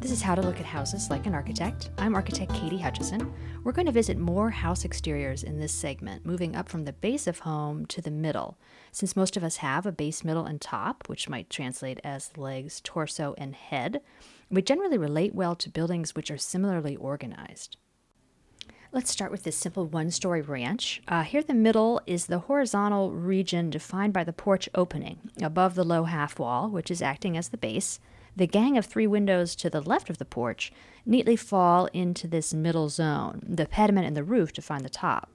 This is How to Look at Houses Like an Architect. I'm architect Katie Hutchison. We're going to visit more house exteriors in this segment, moving up from the base of home to the middle. Since most of us have a base, middle, and top, which might translate as legs, torso, and head, we generally relate well to buildings which are similarly organized. Let's start with this simple one-story ranch. Here the middle is the horizontal region defined by the porch opening above the low half wall, which is acting as the base. The gang of 3 windows to the left of the porch neatly fall into this middle zone. The pediment and the roof define the top.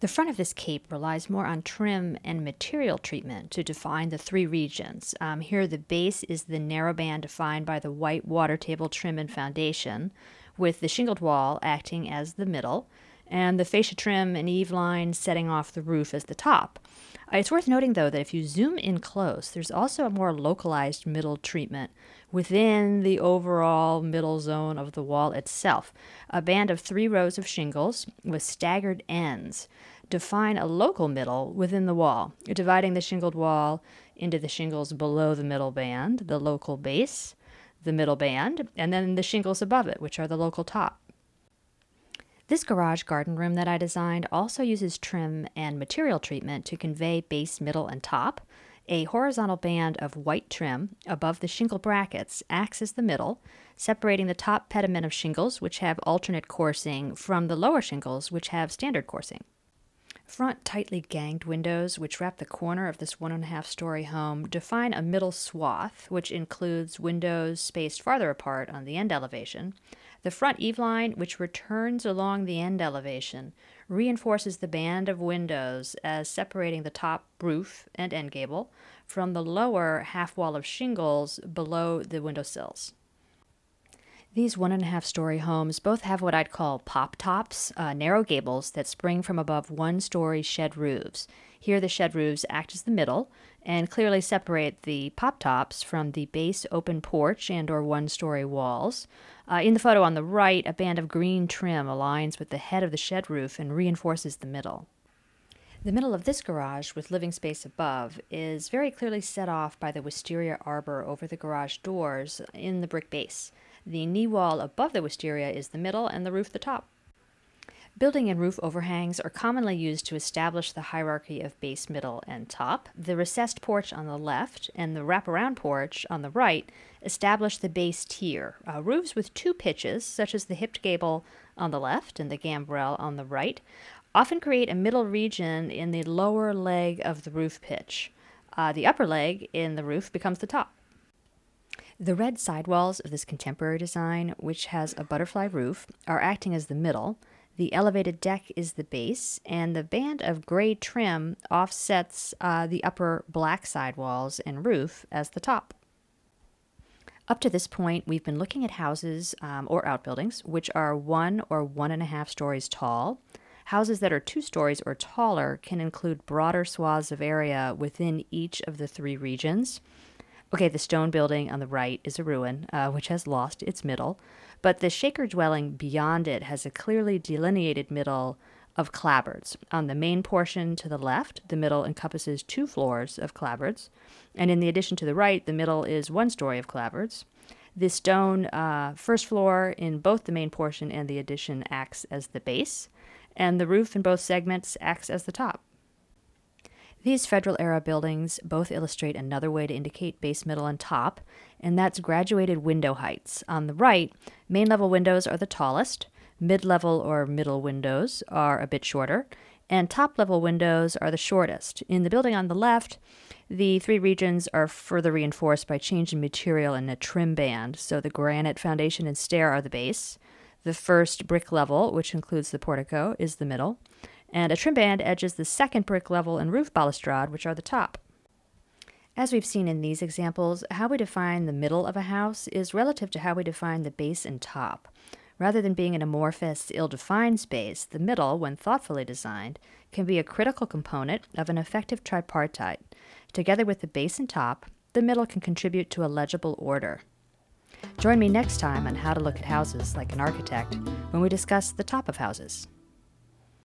The front of this cape relies more on trim and material treatment to define the 3 regions. Here the base is the narrow band defined by the white water table trim and foundation, with the shingled wall acting as the middle, and the fascia trim and eave line setting off the roof as the top. It's worth noting, though, that if you zoom in close, there's also a more localized middle treatment within the overall middle zone of the wall itself. A band of 3 rows of shingles with staggered ends define a local middle within the wall, dividing the shingled wall into the shingles below the middle band, the local base, the middle band, and then the shingles above it, which are the local top. This garage garden room that I designed also uses trim and material treatment to convey base, middle, and top. A horizontal band of white trim above the shingle brackets acts as the middle, separating the top pediment of shingles, which have alternate coursing, from the lower shingles, which have standard coursing. Front tightly ganged windows, which wrap the corner of this 1.5-story home, define a middle swath, which includes windows spaced farther apart on the end elevation. The front eave line, which returns along the end elevation, reinforces the band of windows as separating the top roof and end gable from the lower half wall of shingles below the windowsills. These 1.5-story homes both have what I'd call pop tops, narrow gables that spring from above 1-story shed roofs. Here the shed roofs act as the middle and clearly separate the pop tops from the base open porch and or 1-story walls. In the photo on the right, a band of green trim aligns with the head of the shed roof and reinforces the middle. The middle of this garage, with living space above, is very clearly set off by the wisteria arbor over the garage doors in the brick base. The knee wall above the wisteria is the middle and the roof the top. Building and roof overhangs are commonly used to establish the hierarchy of base, middle, and top. The recessed porch on the left and the wraparound porch on the right establish the base tier. Roofs with 2 pitches, such as the hipped gable on the left and the gambrel on the right, often create a middle region in the lower leg of the roof pitch. The upper leg in the roof becomes the top. The red sidewalls of this contemporary design, which has a butterfly roof, are acting as the middle. The elevated deck is the base, and the band of gray trim offsets the upper black sidewalls and roof as the top. Up to this point, we've been looking at houses or outbuildings which are 1 or 1.5 stories tall. Houses that are 2 stories or taller can include broader swaths of area within each of the 3 regions. Okay, the stone building on the right is a ruin, which has lost its middle, but the shaker dwelling beyond it has a clearly delineated middle of clapboards. On the main portion to the left, the middle encompasses 2 floors of clapboards, and in the addition to the right, the middle is 1 story of clapboards. The stone first floor in both the main portion and the addition acts as the base, and the roof in both segments acts as the top. These Federal-era buildings both illustrate another way to indicate base, middle, and top, and that's graduated window heights. On the right, main-level windows are the tallest, mid-level or middle windows are a bit shorter, and top-level windows are the shortest. In the building on the left, the 3 regions are further reinforced by change in material and a trim band, so the granite foundation and stair are the base. The first brick level, which includes the portico, is the middle, and a trim band edges the second brick level and roof balustrade, which are the top. As we've seen in these examples, how we define the middle of a house is relative to how we define the base and top. Rather than being an amorphous, ill-defined space, the middle, when thoughtfully designed, can be a critical component of an effective tripartite. Together with the base and top, the middle can contribute to a legible order. Join me next time on How to Look at Houses Like an Architect when we discuss the top of houses.